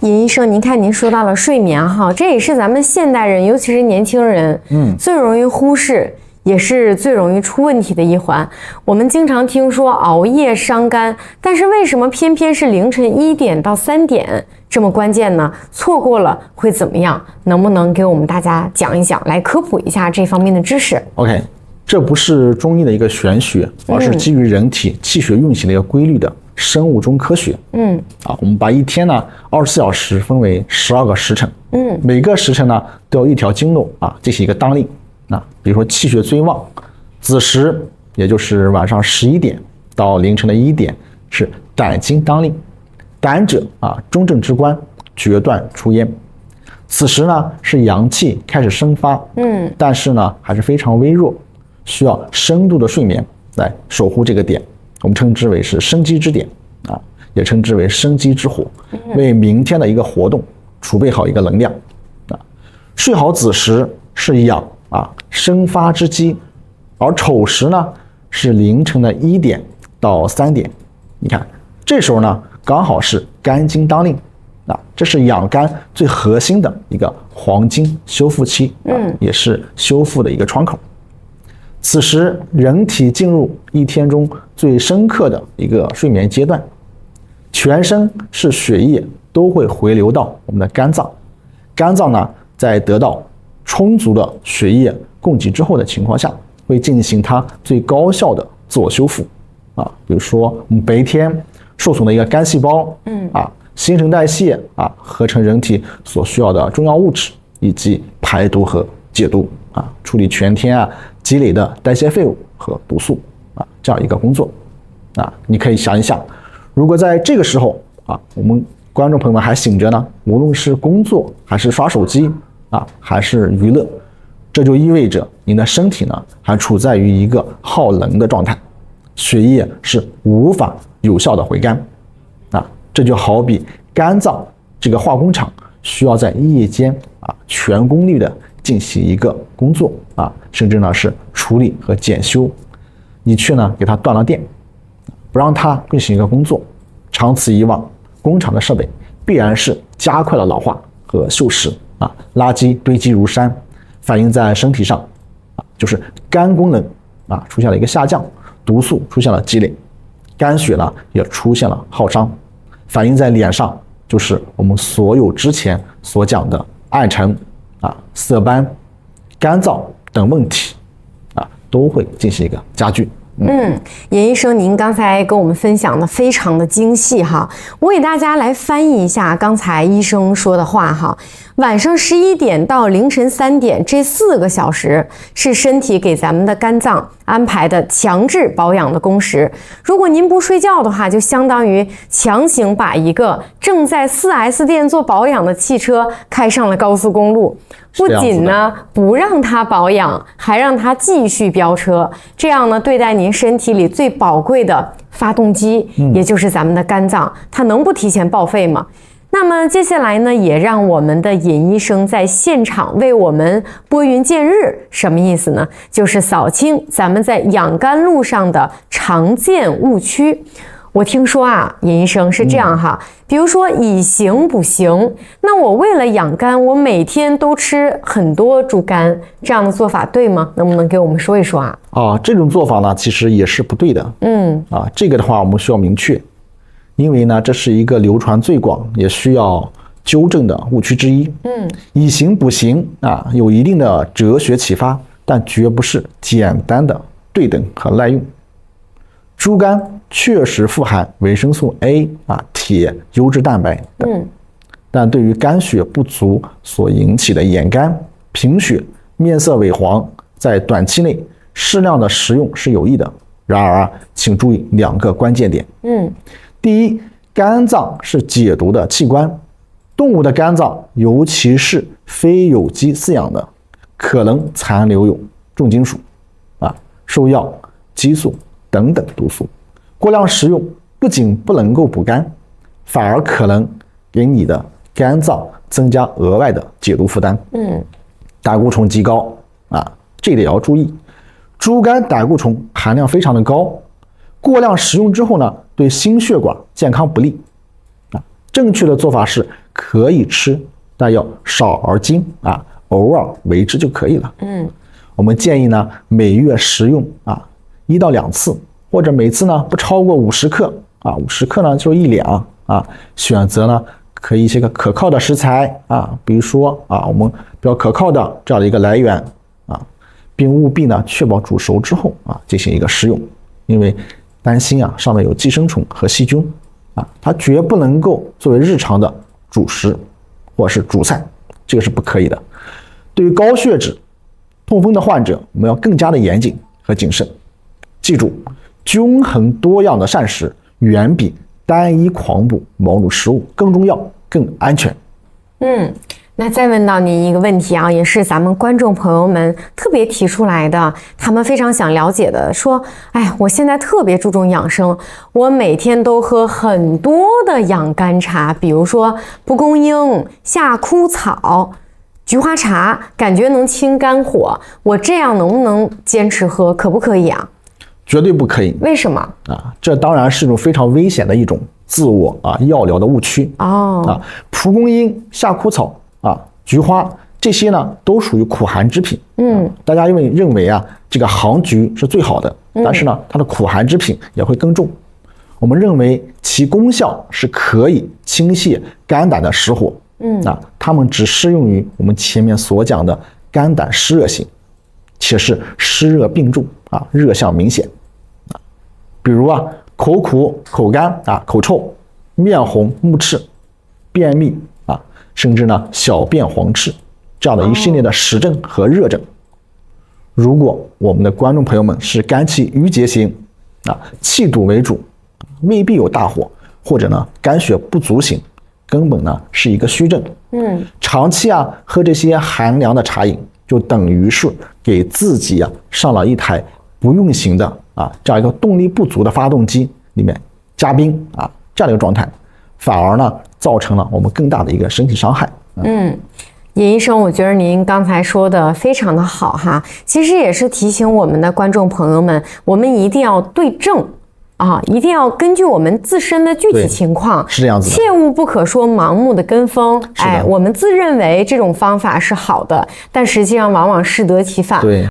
尹医生，您看您说到了睡眠哈，这也是咱们现代人，尤其是年轻人，最容易忽视，也是最容易出问题的一环。我们经常听说熬夜伤肝，但是为什么偏偏是凌晨1点到3点这么关键呢？错过了会怎么样？能不能给我们大家讲一讲，来科普一下这方面的知识 ？OK， 这不是中医的一个玄学，而是基于人体气血运行的一个规律的生物钟科学。我们把一天呢24小时分为12个时辰，每个时辰呢都有一条经络进行一个当令。比如说气血最旺，子时也就是晚上11点到凌晨的1点是胆经当令，胆者中正之官，决断出焉。此时呢是阳气开始生发，但是呢还是非常微弱，需要深度的睡眠来守护这个点，我们称之为是生机之点也称之为生机之火，为明天的一个活动储备好一个能量睡好子时是养生发之机，而丑时呢是凌晨的1点到3点。你看这时候呢刚好是肝经当令这是养肝最核心的一个黄金修复期也是修复的一个窗口。此时人体进入一天中最深刻的一个睡眠阶段，全身是血液都会回流到我们的肝脏，肝脏呢在得到充足的血液供给之后的情况下，会进行它最高效的自我修复比如说我们白天受损的一个肝细胞新陈代谢合成人体所需要的重要物质，以及排毒和解毒处理全天积累的代谢废物和毒素这样一个工作你可以想一想，如果在这个时候我们观众朋友们还醒着呢，无论是工作还是刷手机还是娱乐，这就意味着您的身体呢还处在于一个耗能的状态，血液是无法有效的回肝这就好比肝脏这个化工厂需要在夜间全功率的进行一个工作甚至呢是处理和检修，你却呢给它断了电，不让它进行一个工作，长此以往，工厂的设备必然是加快了老化和锈蚀垃圾堆积如山，反映在身体上就是肝功能出现了一个下降，毒素出现了积累，肝血呢也出现了耗伤，反映在脸上就是我们所有之前所讲的暗沉色斑、干燥等问题都会进行一个加剧。尹医生，您刚才跟我们分享的非常的精细哈，我给大家来翻译一下刚才医生说的话哈。晚上11点到凌晨3点这4个小时是身体给咱们的肝脏安排的强制保养的工时，如果您不睡觉的话，就相当于强行把一个正在4S 店做保养的汽车开上了高速公路，不仅呢不让它保养，还让它继续飙车，这样呢对待您身体里最宝贵的发动机，也就是咱们的肝脏，它能不提前报废吗？那么接下来呢，也让我们的尹医生在现场为我们拨云见日，什么意思呢？就是扫清咱们在养肝路上的常见误区。我听说尹医生是这样哈，比如说以形补形，那我为了养肝，我每天都吃很多猪肝，这样的做法对吗？能不能给我们说一说这种做法呢其实也是不对的。这个的话我们需要明确，因为呢这是一个流传最广也需要纠正的误区之一。以形补形有一定的哲学启发，但绝不是简单的对等和耐用。猪肝确实富含维生素 A 铁、优质蛋白等，但对于肝血不足所引起的眼干、贫血、面色萎黄，在短期内适量的食用是有益的。然而请注意2个关键点。第一，肝脏是解毒的器官，动物的肝脏尤其是非有机饲养的，可能残留有重金属兽药、激素等等毒素，过量食用不仅不能够补肝，反而可能给你的肝脏增加额外的解毒负担。胆固醇极高这点要注意，猪肝胆固醇含量非常的高，过量食用之后呢，对心血管健康不利正确的做法是可以吃，但要少而精啊，偶尔为之就可以了。我们建议呢，每月食用1到2次，或者每次呢不超过50克50克呢就1两选择呢可以一些个可靠的食材比如说我们比较可靠的这样的一个来源并务必呢确保煮熟之后进行一个食用，因为担心上面有寄生虫和细菌它绝不能够作为日常的主食或者是主菜，这个是不可以的。对于高血脂、痛风的患者，我们要更加的严谨和谨慎。记住，均衡多样的膳食远比单一狂补某种食物更重要、更安全。那再问到您一个问题也是咱们观众朋友们特别提出来的，他们非常想了解的，说，我现在特别注重养生，我每天都喝很多的养肝茶，比如说蒲公英、夏枯草、菊花茶，感觉能清肝火，我这样能不能坚持喝，可不可以啊？绝对不可以。为什么这当然是一种非常危险的一种自我药疗的误区蒲公英、夏枯草菊花这些呢都属于苦寒之品。大家因为认为这个杭菊是最好的，但是呢它的苦寒之品也会更重。我们认为其功效是可以清泻肝胆的实火。它们只适用于我们前面所讲的肝胆湿热型，且是湿热并重热象明显比如口苦、口干口臭、面红目赤、便秘甚至呢小便黄赤这样的一系列的实症和热症。如果我们的观众朋友们是肝气郁结型气堵为主，未必有大火，或者呢肝血不足型，根本呢是一个虚症。长期喝这些寒凉的茶饮，就等于是给自己上了一台不运行的这样一个动力不足的发动机里面加冰这样的一个状态，反而呢造成了我们更大的一个身体伤害。尹医生，我觉得您刚才说的非常的好其实也是提醒我们的观众朋友们，我们一定要对症一定要根据我们自身的具体情况，是这样子的，切勿不可说盲目的跟风。我们自认为这种方法是好的，但实际上往往适得其反。